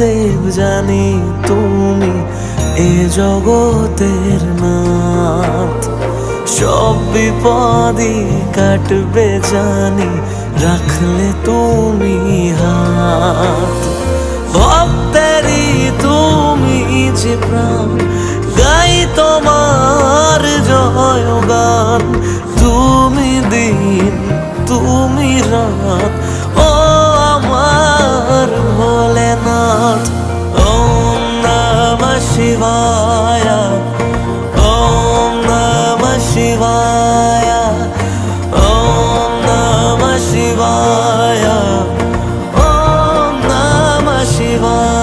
মহাদেব জানি তুমি এ জগতের নাথ। সব বিপদই কাটবে জানি রাখলে তুমি হাত। ভক্তেরই তুমি যে প্রাণ, গাই তোমার জয়গান। তুমি দিন তুমি রাত, ও আমার ভোলেনাথ। ওম নমঃ শিবায়, ওম নমঃ শিবায়, ওম নমঃ শিবায়, ওম নমঃ শিবায়।